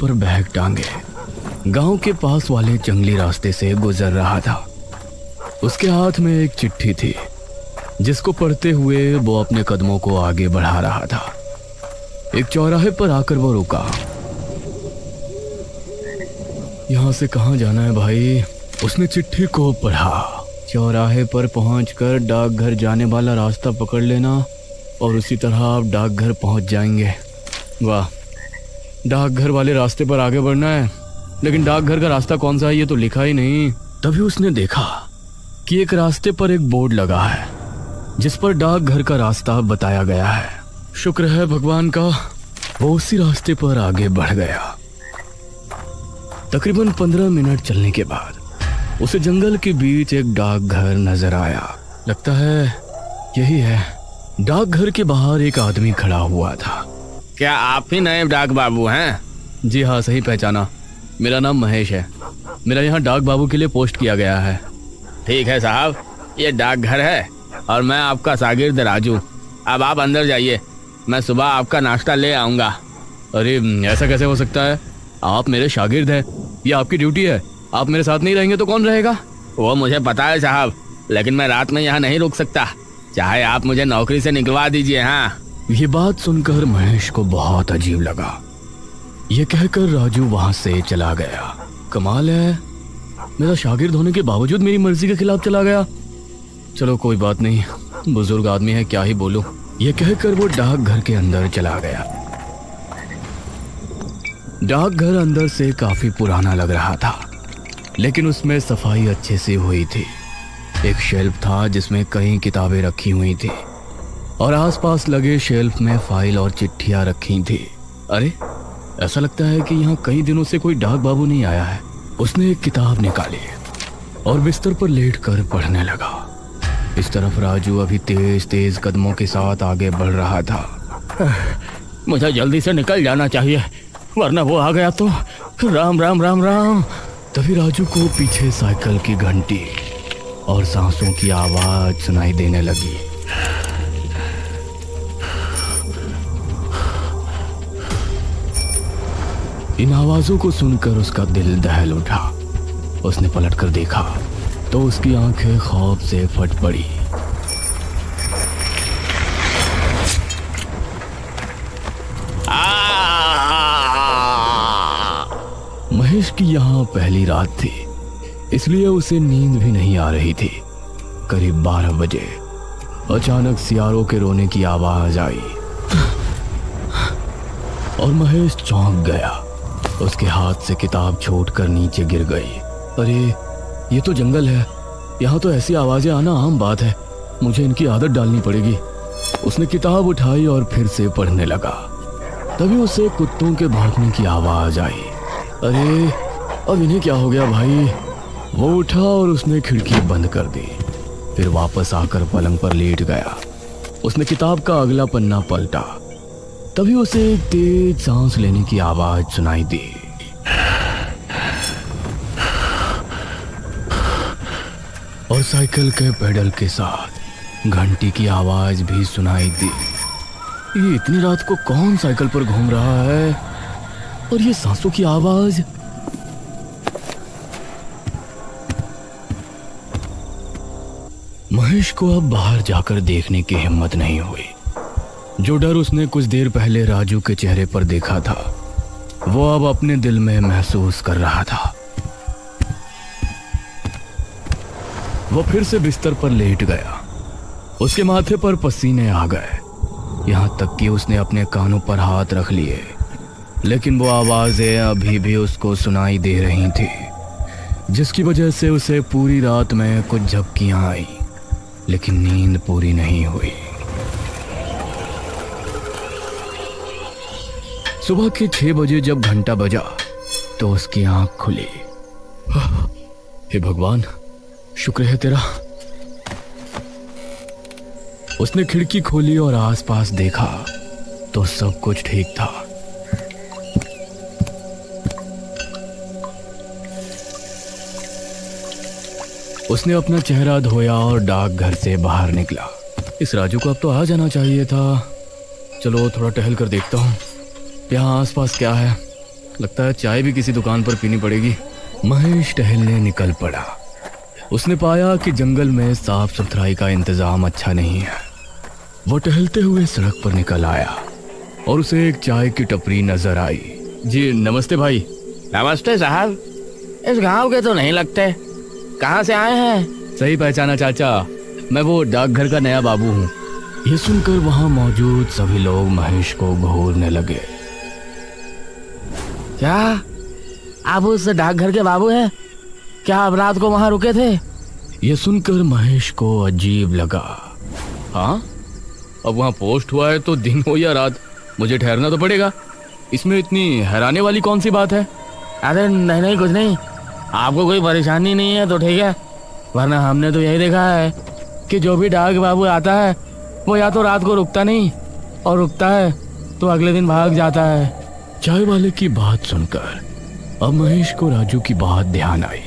पर बैग टांगे गांव के पास वाले जंगली रास्ते से गुजर रहा था। उसके हाथ में एक चिट्ठी थी जिसको पढ़ते हुए वो अपने कदमों को आगे बढ़ा रहा था। एक चौराहे पर आकर वो रुका। यहां से कहां जाना है भाई? उसने चिट्ठी को पढ़ा। चौराहे पर पहुंचकर डाकघर जाने वाला रास्ता पकड़ लेना और उसी तरह आप डाकघर पहुंच जाएंगे। वाह, डाकघर वाले रास्ते पर आगे बढ़ना है, लेकिन डाकघर का रास्ता कौन सा है ये तो लिखा ही नहीं। तभी उसने देखा कि एक रास्ते पर एक बोर्ड लगा है जिस पर डाकघर का रास्ता बताया गया है। शुक्र है भगवान का, वो उसी रास्ते पर आगे बढ़ गया। तकरीबन 15 मिनट चलने के बाद उसे जंगल के बीच एक डाकघर नजर आया। लगता है यही है। डाकघर के बाहर एक आदमी खड़ा हुआ था। क्या आप ही नए डाक बाबू हैं? जी हाँ, सही पहचाना। मेरा नाम महेश है। मेरा यहाँ डाक बाबू के लिए पोस्ट किया गया है। ठीक है साहब, ये डाकघर है और मैं आपका शागिर्द राजू। अब आप अंदर जाइए, मैं सुबह आपका नाश्ता ले आऊँगा। अरे ऐसा कैसे हो सकता है? आप मेरे शागिर्द हैं, ये आपकी ड्यूटी है। आप मेरे साथ नहीं रहेंगे तो कौन रहेगा? वो मुझे पता है साहब, लेकिन मैं रात में यहाँ नहीं रुक सकता। चाहे आप मुझे नौकरी से निकलवा दीजिए। हाँ। ये बात सुनकर महेश को बहुत अजीब लगा। ये कहकर राजू वहां से चला गया। कमाल है, मेरा शागिर्द होने के बावजूद मेरी मर्जी के खिलाफ चला गया। चलो कोई बात नहीं, बुजुर्ग आदमी है, क्या ही बोलूं। ये कहकर वो डाकघर के अंदर चला गया। डाकघर अंदर से काफी पुराना लग रहा था, लेकिन उसमें सफाई अच्छे से हुई थी। एक शेल्फ था जिसमें कई किताबें रखी हुई थी और आसपास लगे शेल्फ में फाइल और चिट्ठियां रखी थी। अरे, ऐसा लगता है कि यहाँ कई दिनों से कोई डाक बाबू नहीं आया है। उसने एक किताब निकाली और बिस्तर पर लेटकर पढ़ने लगा। इस तरफ राजू अभी तेज तेज कदमों के साथ आगे बढ़ रहा था। मुझे जल्दी से निकल जाना चाहिए, वरना वो आ गया तो राम राम राम राम। तभी राजू को पीछे साइकिल की घंटी और सांसों की आवाज सुनाई देने लगी। इन आवाजों को सुनकर उसका दिल दहल उठा। उसने पलटकर देखा तो उसकी आंखें खौफ से फट पड़ी। महेश की यहाँ पहली रात थी, इसलिए उसे नींद भी नहीं आ रही थी। करीब 12 बजे अचानक सियारों के रोने की आवाज आई और महेश चौंक गया। उसके हाथ से किताब छूटकर नीचे गिर गई। अरे, ये तो जंगल है, यहाँ तो ऐसी आवाजें आना आम बात है। मुझे इनकी आदत डालनी पड़ेगी। उसने किताब उठाई और फिर से पढ़ने लगा। तभी उसे कुत्तों के भौंकने की आवाज आई। अरे, अब इन्हें क्या हो गया भाई? वो उठा और उसने खिड़की बंद कर दी। फिर वापस आकर पलंग पर लेट गया। उसने किताब का अगला पन्ना पलटा। तभी उसे एक तेज सांस लेने की आवाज सुनाई दी। और साइकिल के पेडल के साथ घंटी की आवाज भी सुनाई दी। ये इतनी रात को कौन साइकिल पर घूम रहा है? और ये सांसों की आवाज? महेश को अब बाहर जाकर देखने की हिम्मत नहीं हुई। जो डर उसने कुछ देर पहले राजू के चेहरे पर देखा था, वो अब अपने दिल में महसूस कर रहा था। वो फिर से बिस्तर पर लेट गया। उसके माथे पर पसीने आ गए, यहाँ तक कि उसने अपने कानों पर हाथ रख लिए, लेकिन वो आवाजें अभी भी उसको सुनाई दे रही थी, जिसकी वजह से उसे पूरी रात में कुछ झपकियां आई, लेकिन नींद पूरी नहीं हुई। सुबह के 6 बजे जब घंटा बजा तो उसकी आंख खुली। हे भगवान, शुक्र है तेरा। उसने खिड़की खोली और आसपास देखा तो सब कुछ ठीक था। उसने अपना चेहरा धोया और डाकघर से बाहर निकला। इस राजू को अब तो आ जाना चाहिए था। चलो थोड़ा टहल कर देखता हूँ यहाँ आसपास क्या है। लगता है चाय भी किसी दुकान पर पीनी पड़ेगी। महेश टहलने निकल पड़ा। उसने पाया कि जंगल में साफ सुथराई का इंतजाम अच्छा नहीं है। वो टहलते हुए सड़क पर निकल आया और उसे एक चाय की टपरी नजर आई। जी नमस्ते भाई। नमस्ते साहब, इस गांव के तो नहीं लगते, कहाँ से आए हैं? सही पहचाना चाचा, मैं वो डाकघर का नया बाबू हूँ। ये सुनकर वहां मौजूद सभी लोग महेश को घूरने लगे। क्या आप उस डाकघर के बाबू हैं? क्या आप रात को वहां रुके थे? ये सुनकर महेश को अजीब लगा। हाँ, अब वहां पोस्ट हुआ है तो दिन हो या रात, मुझे ठहरना तो पड़ेगा। इसमें इतनी हैरानी वाली कौन सी बात है? अरे नहीं नहीं, कुछ नहीं। आपको कोई परेशानी नहीं है तो ठीक है, वरना हमने तो यही देखा है कि जो भी डाक बाबू आता है वो या तो रात को रुकता नहीं, और रुकता है तो अगले दिन भाग जाता है। चाय वाले की बात सुनकर अब महेश को राजू की बात ध्यान आई।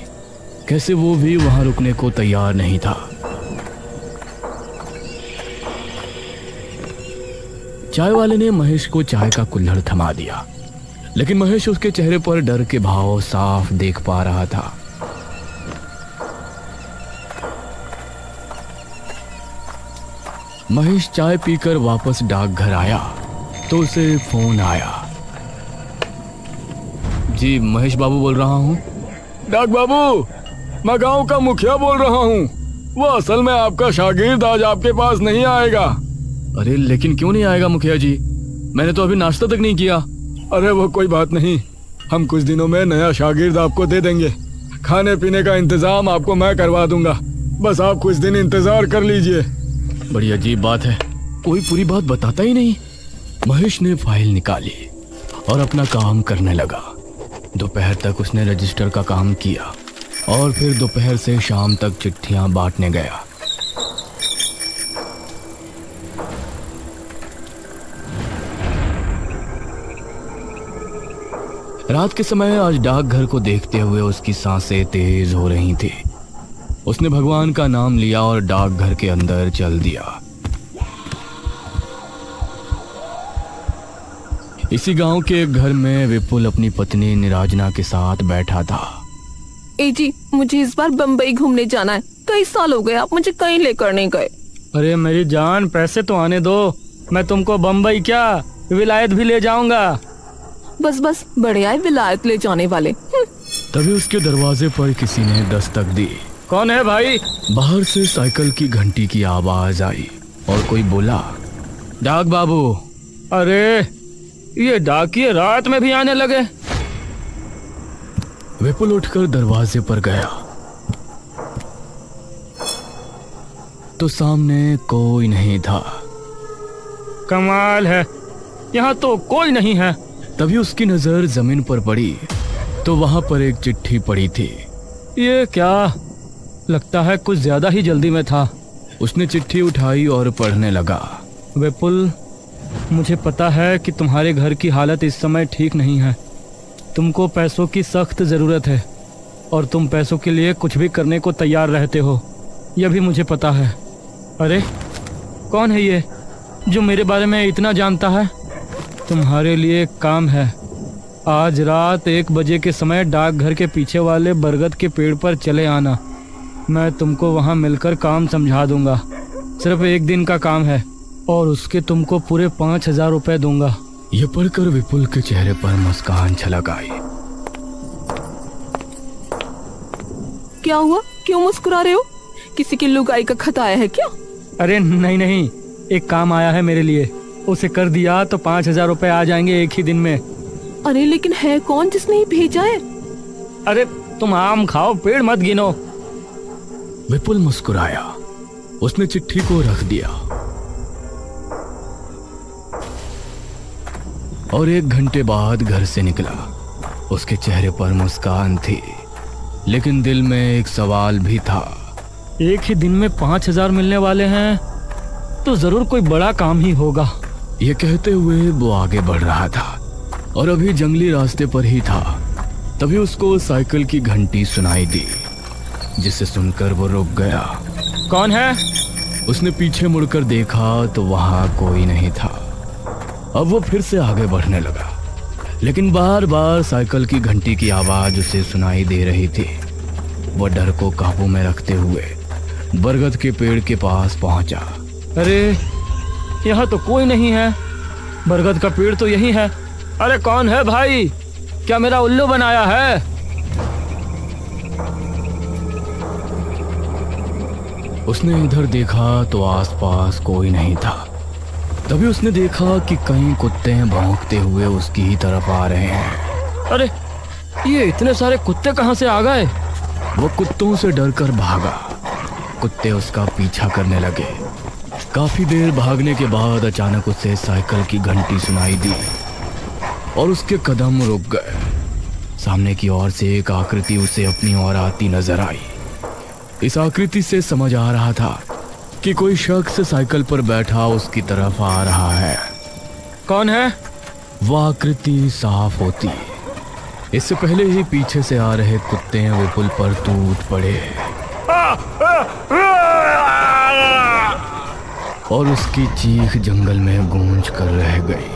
कैसे वो भी वहां रुकने को तैयार नहीं था। चाय वाले ने महेश को चाय का कुल्हड़ थमा दिया, लेकिन महेश उसके चेहरे पर डर के भाव साफ देख पा रहा था। महेश चाय पीकर वापस डाकघर आया तो उसे फोन आया। जी महेश बाबू बोल रहा हूँ। डाक बाबू, मैं गांव का मुखिया बोल रहा हूँ। वो असल में आपका शागिर्द आज आपके पास नहीं आएगा। अरे लेकिन क्यों नहीं आएगा मुखिया जी? मैंने तो अभी नाश्ता तक नहीं किया। अरे वो कोई बात नहीं, हम कुछ दिनों में नया शागिर्द आपको दे देंगे। खाने पीने का इंतजाम आपको मैं करवा दूंगा, बस आप कुछ दिन इंतजार कर लीजिए। बड़ी अजीब बात है, कोई पूरी बात बताता ही नहीं। महेश ने फाइल निकाली और अपना काम करने लगा। दोपहर तक उसने रजिस्टर का काम किया और फिर दोपहर से शाम तक चिट्ठियां बांटने गया। रात के समय आज डाकघर को देखते हुए उसकी सांसें तेज हो रही थी। उसने भगवान का नाम लिया और डाकघर के अंदर चल दिया। इसी गांव के एक घर में विपुल अपनी पत्नी निराजना के साथ बैठा था। ए जी, मुझे इस बार बम्बई घूमने जाना है। कई साल हो गए आप मुझे कहीं लेकर नहीं गए। अरे मेरी जान, पैसे तो आने दो, मैं तुमको बम्बई क्या विलायत भी ले जाऊंगा। बस बस, बड़े आए विलायत ले जाने वाले। तभी उसके दरवाजे पर किसी ने दस्तक दी। कौन है भाई? बाहर से साइकिल की घंटी की आवाज आई और कोई बोला, डाक बाबू। अरे ये डाकिये रात में भी आने लगे। विपुल उठकर दरवाजे पर गया तो सामने कोई नहीं था। कमाल है, यहाँ तो कोई नहीं है। तभी उसकी नजर जमीन पर पड़ी तो वहां पर एक चिट्ठी पड़ी थी। ये क्या, लगता है कुछ ज्यादा ही जल्दी में था। उसने चिट्ठी उठाई और पढ़ने लगा। विपुल, मुझे पता है कि तुम्हारे घर की हालत इस समय ठीक नहीं है। तुमको पैसों की सख्त ज़रूरत है और तुम पैसों के लिए कुछ भी करने को तैयार रहते हो, यह भी मुझे पता है। अरे कौन है ये जो मेरे बारे में इतना जानता है? तुम्हारे लिए एक काम है। आज रात 1 बजे के समय डाकघर के पीछे वाले बरगद के पेड़ पर चले आना। मैं तुमको वहाँ मिलकर काम समझा दूंगा। सिर्फ 1 दिन का काम है और उसके तुमको पूरे 5,000 रुपए दूंगा। यह पढ़कर विपुल के चेहरे पर मुस्कान छलक आई। क्या हुआ, क्यों मुस्कुरा रहे हो? किसी की लुगाई का खत आया है क्या? अरे नहीं नहीं, एक काम आया है मेरे लिए, उसे कर दिया तो 5,000 रुपए आ जाएंगे 1 ही दिन में। अरे लेकिन है कौन जिसने ये भेजा है? अरे तुम आम खाओ, पेड़ मत गिनो। विपुल मुस्कुराया। उसने चिट्ठी को रख दिया और 1 घंटे बाद घर से निकला। उसके चेहरे पर मुस्कान थी, लेकिन दिल में एक सवाल भी था। 1 ही दिन में 5,000 मिलने वाले हैं तो जरूर कोई बड़ा काम ही होगा। ये कहते हुए वो आगे बढ़ रहा था और अभी जंगली रास्ते पर ही था। तभी उसको साइकिल की घंटी सुनाई दी, जिसे सुनकर वो रुक गया। कौन है? उसने पीछे मुड़कर देखा तो वहां कोई नहीं था। अब वो फिर से आगे बढ़ने लगा, लेकिन बार बार साइकिल की घंटी की आवाज उसे सुनाई दे रही थी। वह डर को काबू में रखते हुए बरगद के पेड़ के पास पहुंचा। अरे यहाँ तो कोई नहीं है, बरगद का पेड़ तो यही है। अरे कौन है भाई, क्या मेरा उल्लू बनाया है? उसने इधर देखा तो आसपास कोई नहीं था। तभी उसने देखा कि कई कुत्ते भौंकते हुए उसकी ही तरफ आ रहे हैं। अरे ये इतने सारे कुत्ते कहाँ से आ गए? वो कुत्तों से डरकर भागा। कुत्ते उसका पीछा करने लगे। काफी देर भागने के बाद अचानक उसे साइकिल की घंटी सुनाई दी और उसके कदम रुक गए। सामने की ओर से एक आकृति उसे अपनी ओर आती नजर आई। इस आकृति से समझ आ रहा था कि कोई शख्स साइकिल पर बैठा उसकी तरफ आ रहा है। कौन है? वह आकृति साफ होती। इससे पहले ही पीछे से आ रहे कुत्ते विपुल पर टूट पड़े और उसकी चीख जंगल में गूंज कर रह गई।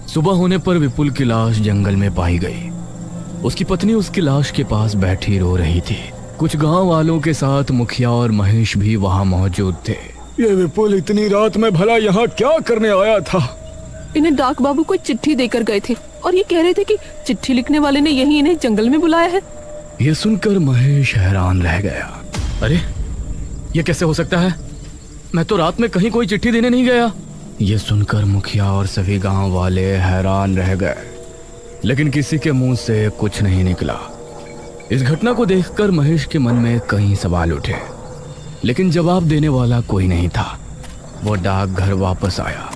सुबह होने पर विपुल की लाश जंगल में पाई गई। उसकी पत्नी उसकी लाश के पास बैठी रो रही थी। कुछ गांव वालों के साथ मुखिया और महेश भी वहां मौजूद थे। ये विपुल इतनी रात में भला यहाँ क्या करने आया था? इन्हें डाक बाबू कोई चिट्ठी देकर गए थे और ये कह रहे थे कि चिट्ठी लिखने वाले ने यही इन्हें जंगल में बुलाया है। यह सुनकर महेश हैरान रह गया। अरे ये कैसे हो सकता है? मैं तो रात में कहीं कोई चिट्ठी देने नहीं गया। यह सुनकर मुखिया और सभी गांव वाले हैरान रह गए, लेकिन किसी के मुंह से कुछ नहीं निकला। इस घटना को देखकर महेश के मन में कई सवाल उठे, लेकिन जवाब देने वाला कोई नहीं था। वो डाकघर वापस आया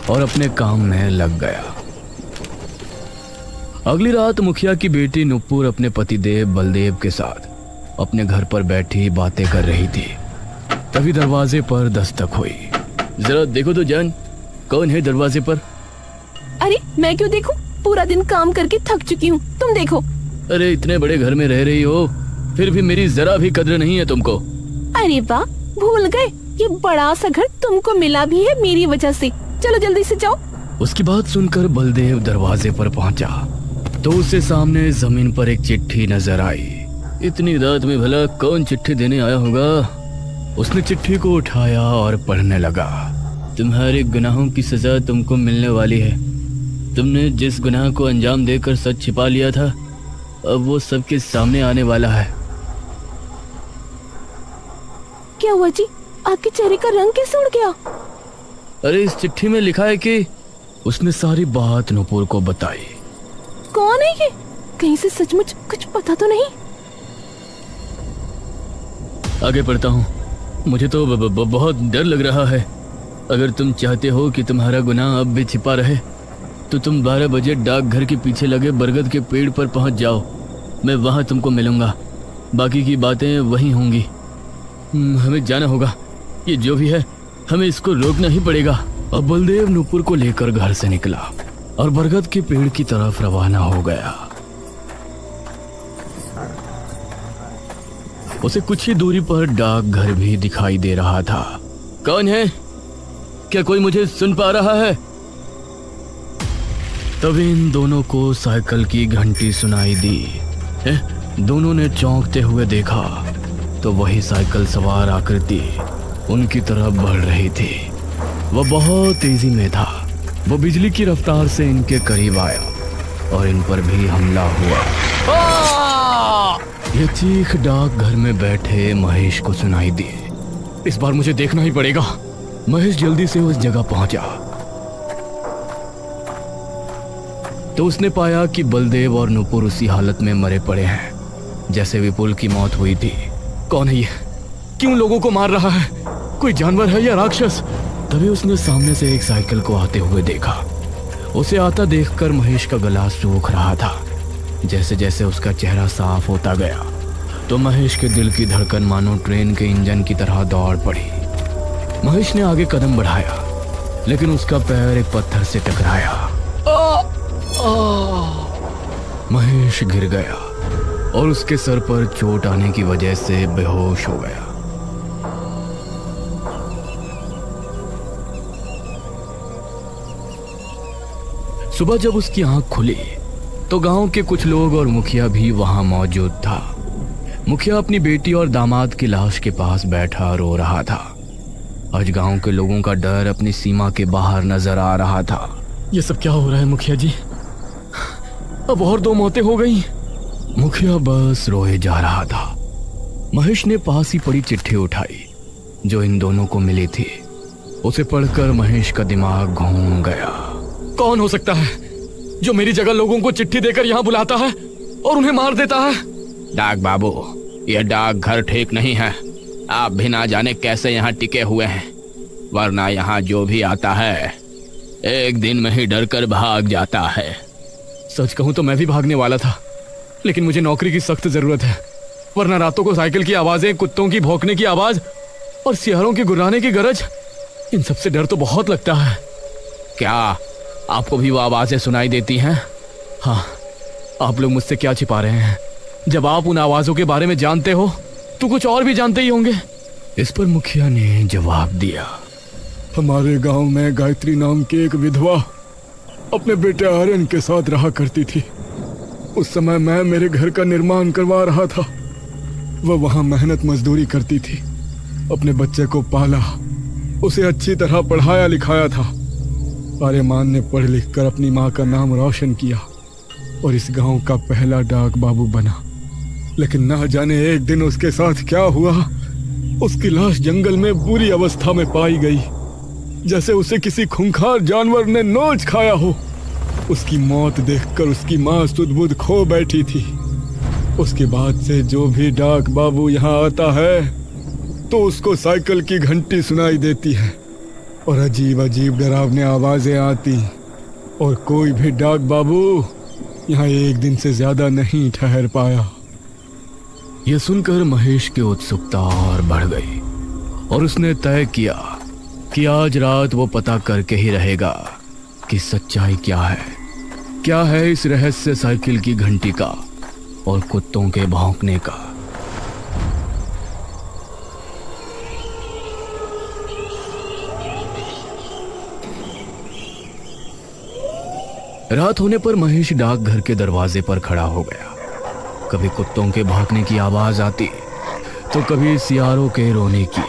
और अपने काम में लग गया। अगली रात मुखिया की बेटी नुपुर अपने पतिदेव बलदेव के साथ अपने घर पर बैठी बातें कर रही थी। तभी दरवाजे पर दस्तक हुई। जरा देखो तो जान, कौन है दरवाजे पर? अरे मैं क्यों देखूं? पूरा दिन काम करके थक चुकी हूँ, तुम देखो। अरे इतने बड़े घर में रह रही हो, फिर भी मेरी जरा भी कद्र नहीं है तुमको। अरे वाह, भूल गए, ये बड़ा सा घर तुमको मिला भी है मेरी वजह से। चलो जल्दी से जाओ। उसकी बात सुनकर बलदेव दरवाजे पर पहुंचा तो उसे सामने जमीन पर एक चिट्ठी नजर आई। इतनी रात में भला कौन चिट्ठी देने आया होगा? उसने चिट्ठी को उठाया और पढ़ने लगा। तुम्हारे गुनाहों की सजा तुमको मिलने वाली है। तुमने जिस गुनाह को अंजाम देकर सच छिपा लिया था, अब वो सबके सामने आने वाला है। क्या हुआ जी? आपके चेहरे का रंग कैसे उड़ गया? अरे इस चिट्ठी में लिखा है कि उसने सारी बात नुपुर को बताई। कौन है ये? कहीं से सचमुच कुछ पता तो नहीं? आगे पढ़ता हूँ। मुझे तो बहुत डर लग रहा है। अगर तुम चाहते हो कि तुम्हारा गुनाह अब भी छिपा रहे तो तुम 12 बजे डाकघर के पीछे लगे बरगद के पेड़ पर पहुंच जाओ। मैं वहां तुमको मिलूंगा। बाकी की बातें वहीं होंगी। हमें जाना होगा। ये जो भी है, हमें इसको रोकना ही पड़ेगा। अब बलदेव नुपुर को लेकर घर से निकला और बरगद के पेड़ की तरफ रवाना हो गया। उसे कुछ ही दूरी पर डाकघर भी दिखाई दे रहा था। कौन है? क्या कोई मुझे सुन पा रहा है? तभी इन दोनों को साइकिल की घंटी सुनाई दी। दोनों ने चौंकते हुए देखा तो वही साइकिल सवार आकृति उनकी तरफ बढ़ रही थी। वह बहुत तेजी में था। वो बिजली की रफ्तार से इनके करीब आया और इन पर भी हमला हुआ। यह चीख डाकघर में बैठे महेश को सुनाई दी। इस बार मुझे देखना ही पड़ेगा। महेश जल्दी से उस जगह पहुंचा तो उसने पाया कि बलदेव और नुपुर उसी हालत में मरे पड़े हैं जैसे विपुल की मौत हुई थी। कौन है ये? क्यों लोगों को मार रहा है? कोई जानवर है या राक्षस? तभी उसने सामने से एक साइकिल को आते हुए देखा। उसे आता देखकर महेश का गला सूख रहा था। जैसे जैसे उसका चेहरा साफ होता गया तो महेश के दिल की धड़कन मानो ट्रेन के इंजन की तरह दौड़ पड़ी। महेश ने आगे कदम बढ़ाया लेकिन उसका पैर एक पत्थर से टकराया। महेश गिर गया और उसके सर पर चोट आने की वजह से बेहोश हो गया। सुबह जब उसकी आंख खुली तो गांव के कुछ लोग और मुखिया भी वहां मौजूद था। मुखिया अपनी बेटी और दामाद की लाश के पास बैठा रो रहा था। आज गांव के लोगों का डर अपनी सीमा के बाहर नजर आ रहा था। ये सब क्या हो रहा है मुखिया जी? अब और 2 मौतें हो गई। मुखिया बस रोए जा रहा था। महेश ने पास ही पड़ी चिट्ठी उठाई जो इन दोनों को मिली थी। उसे पढ़कर महेश का दिमाग घूम गया। कौन हो सकता है जो मेरी जगह लोगों को चिट्ठी देकर यहाँ बुलाता है और उन्हें मार देता है? डाक बाबू, यह डाक घर ठीक नहीं है। आप भी ना जाने कैसे यहाँ टिके हुए हैं, वरना यहाँ जो भी आता है एक दिन में ही डर कर भाग जाता है। सच कहूं तो मैं भी भागने वाला था, लेकिन मुझे नौकरी की सख्त जरूरत है, वरना रातों को साइकिल की आवाजें, कुत्तों की भौंकने की आवाज और सियारों के गुर्राने की गरज, इन सबसे डर तो बहुत लगता है। क्या आपको भी वो आवाजें सुनाई देती हैं? हाँ, आप लोग मुझसे क्या छिपा रहे हैं? जब आप उन आवाजों के बारे में जानते हो तो कुछ और भी जानते ही होंगे। इस पर मुखिया ने जवाब दिया, हमारे गांव में गायत्री नाम की एक विधवा अपने बेटे आर्यन के साथ रहा करती थी। उस समय मैं मेरे घर का निर्माण करवा रहा था। वह वहां मेहनत मजदूरी करती थी, अपने बच्चे को पाला, उसे अच्छी तरह पढ़ाया लिखाया था। आर्यमान ने पढ़ लिख कर अपनी माँ का नाम रोशन किया और इस गांव का पहला डाक बाबू बना। लेकिन ना जाने एक दिन उसके साथ क्या हुआ, उसकी लाश जंगल में बुरी अवस्था में पाई गई, जैसे उसे किसी खूंखार जानवर ने नोच खाया हो। उसकी मौत देखकर उसकी माँ सुध-बुध खो बैठी थी। उसके बाद से जो भी डाक बाबू यहाँ आता है तो उसको साइकिल की घंटी सुनाई देती है और अजीब अजीब डरावनी आवाजें आती, और कोई भी डाक बाबू यहाँ एक दिन से ज्यादा नहीं ठहर पाया। यह सुनकर महेश की उत्सुकता और बढ़ गई और उसने तय किया कि आज रात वो पता करके ही रहेगा कि सच्चाई क्या है इस रहस्य साइकिल की घंटी का और कुत्तों के भौंकने का। रात होने पर महेश डाकघर के दरवाजे पर खड़ा हो गया। कभी कुत्तों के भौंकने की आवाज आती तो कभी सियारों के रोने की,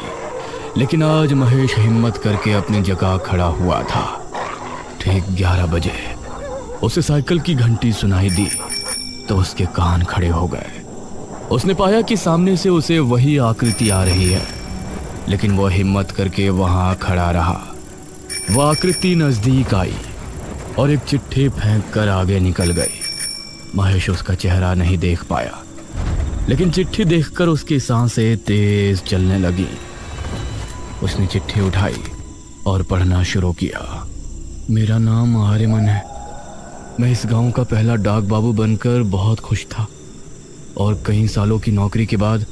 लेकिन आज महेश हिम्मत करके अपनी जगह खड़ा हुआ था। ठीक 11 बजे उसे साइकिल की घंटी सुनाई दी तो उसके कान खड़े हो गए। उसने पाया कि सामने से उसे वही आकृति आ रही है, लेकिन वह हिम्मत करके वहां खड़ा रहा। वह आकृति नजदीक आई और एक चिट्ठी फेंक कर आगे निकल गई। महेश उसका चेहरा नहीं देख पाया, लेकिन चिट्ठी देखकर उसकी सांसें तेज चलने लगी। उसने चिट्ठी उठाई और पढ़ना शुरू किया। मेरा नाम आर्यमन है। मैं इस गांव का पहला डाक बाबू बनकर बहुत खुश था और कई सालों की नौकरी के बाद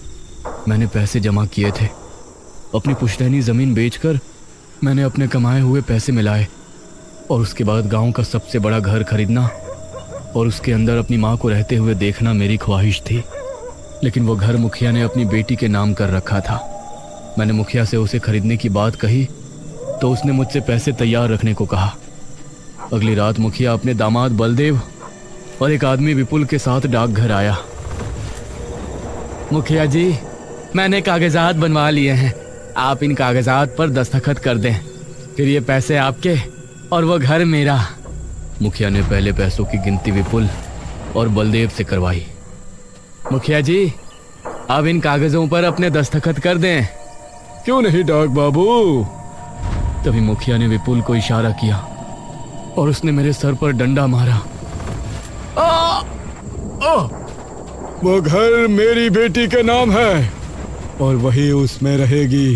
मैंने पैसे जमा किए थे। अपनी पुश्तैनी ज़मीन बेचकर मैंने अपने कमाए हुए पैसे मिलाए और उसके बाद गांव का सबसे बड़ा घर खरीदना और उसके अंदर अपनी माँ को रहते हुए देखना मेरी ख्वाहिश थी। लेकिन वो घर मुखिया ने अपनी बेटी के नाम कर रखा था। मैंने मुखिया से उसे खरीदने की बात कही तो उसने मुझसे पैसे तैयार रखने को कहा। अगली रात मुखिया अपने दामाद बलदेव और एक आदमी विपुल के साथ डाकघर आया। मुखिया जी, मैंने कागजात बनवा लिए हैं, आप इन कागजात पर दस्तखत कर दें, फिर ये पैसे आपके और वो घर मेरा। मुखिया ने पहले पैसों की गिनती विपुल और बलदेव से करवाई। मुखिया जी, अब इन कागजों पर अपने दस्तखत कर दें। क्यों नहीं डाक बाबू? तभी मुखिया ने विपुल को इशारा किया और उसने मेरे सर पर डंडा मारा। वो घर मेरी बेटी के नाम है और वही उसमें रहेगी।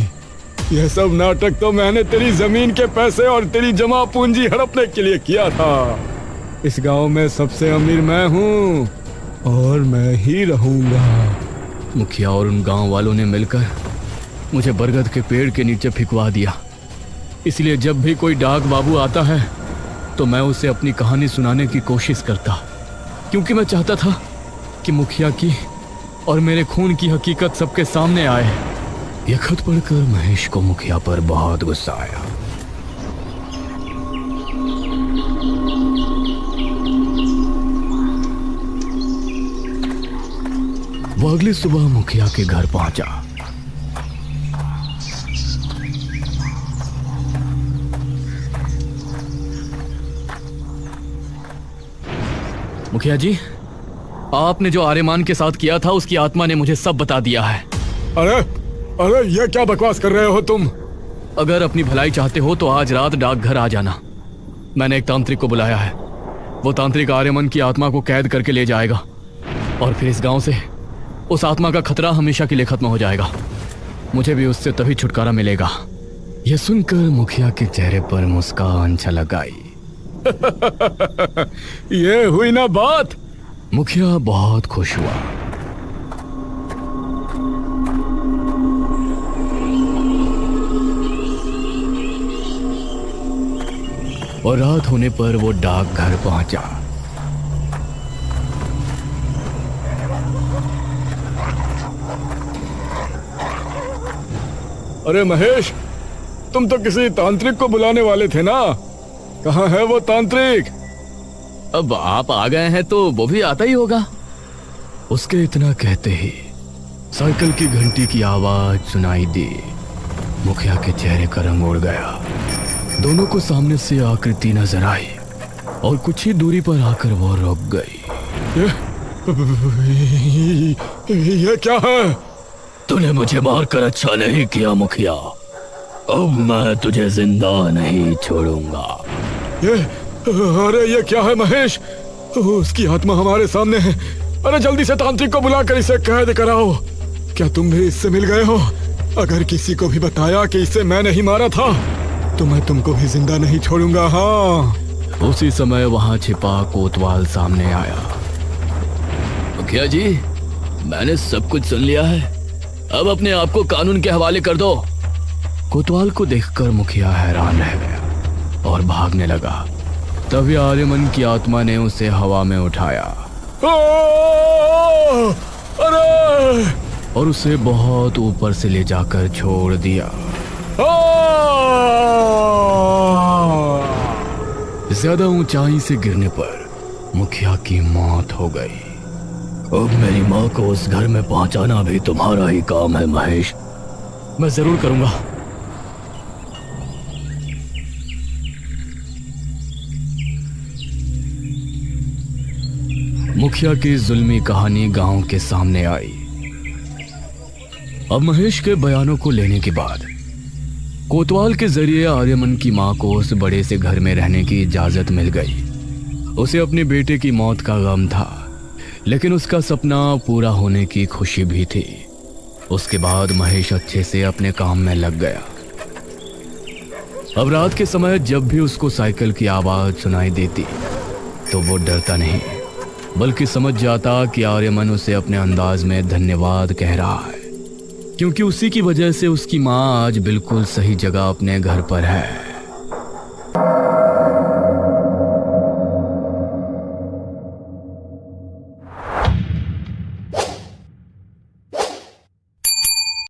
यह सब नाटक तो मैंने तेरी जमीन के पैसे और तेरी जमा पूंजी हड़पने के लिए किया था। इस गांव में सबसे अमीर मैं हूँ और मैं ही रहूंगा। मुखिया और उन गांव वालों ने मिलकर मुझे बरगद के पेड़ के नीचे फिकवा दिया। इसलिए जब भी कोई डाक बाबू आता है तो मैं उसे अपनी कहानी सुनाने की कोशिश करता, क्योंकि मैं चाहता था कि मुखिया की और मेरे खून की हकीकत सबके सामने आए। यह खत पढ़कर महेश को मुखिया पर बहुत गुस्सा आया। अगली सुबह मुखिया के घर पहुंचा। मुखिया जी, आपने जो आर्यमान के साथ किया था उसकी आत्मा ने मुझे सब बता दिया है। अरे अरे ये क्या बकवास कर रहे हो तुम? अगर अपनी भलाई चाहते हो तो आज रात डाकघर आ जाना। मैंने एक तांत्रिक को बुलाया है। वो तांत्रिक आर्यमन की आत्मा को कैद करके ले जाएगा और फिर इस गांव से उस आत्मा का खतरा हमेशा के लिए खत्म हो जाएगा। मुझे भी उससे तभी छुटकारा मिलेगा। यह सुनकर मुखिया के चेहरे पर मुस्कान छलक आई। ये हुई ना बात। मुखिया बहुत खुश हुआ। और रात होने पर वो डाकघर पहुंचा। अरे महेश, तुम तो किसी तांत्रिक को बुलाने वाले थे ना? कहाँ है वो तांत्रिक? अब आप आ गए हैं तो वो भी आता ही होगा। उसके इतना कहते ही साइकिल की घंटी की आवाज सुनाई दी। मुखिया के चेहरे का रंग उड़ गया। दोनों को सामने से आकृति नजर आई और कुछ ही दूरी पर आकर वो रुक गई। ये क्या है? तूने मुझे मारकर अच्छा नहीं किया मुखिया। अब मैं तुझे जिंदा नहीं छोड़ूंगा। अरे ये क्या है महेश? उसकी आत्मा हमारे सामने है। अरे जल्दी से तांत्रिक को बुलाकर इसे कैद कराओ। क्या तुम भी इससे मिल गए हो? अगर किसी को भी बताया कि इसे मैंने ही मारा था तो मैं तुमको भी जिंदा नहीं छोड़ूंगा। हाँ। उसी समय वहां छिपा कोतवाल सामने आया। मुखिया जी, मैंने सब कुछ सुन लिया है। अब अपने आप को कानून के हवाले कर दो। कोतवाल को देखकर मुखिया हैरान रह गया और भागने लगा। तभी आर्यमन की आत्मा ने उसे हवा में उठाया अरे! और उसे बहुत ऊपर से ले जाकर छोड़ दिया। ज्यादा ऊंचाई से गिरने पर मुखिया की मौत हो गई। अब मेरी माँ को उस घर में पहुंचाना भी तुम्हारा ही काम है महेश। मैं जरूर करूंगा। मुखिया की जुल्मी कहानी गांव के सामने आई। अब महेश के बयानों को लेने के बाद कोतवाल के जरिए आर्यमन की मां को उस बड़े से घर में रहने की इजाजत मिल गई। उसे अपने बेटे की मौत का गम था, लेकिन उसका सपना पूरा होने की खुशी भी थी। उसके बाद महेश अच्छे से अपने काम में लग गया। अब रात के समय जब भी उसको साइकिल की आवाज सुनाई देती तो वो डरता नहीं, बल्कि समझ जाता कि आर्यमन उसे अपने अंदाज में धन्यवाद कह रहा है, क्योंकि उसी की वजह से उसकी माँ आज बिल्कुल सही जगह अपने घर पर है।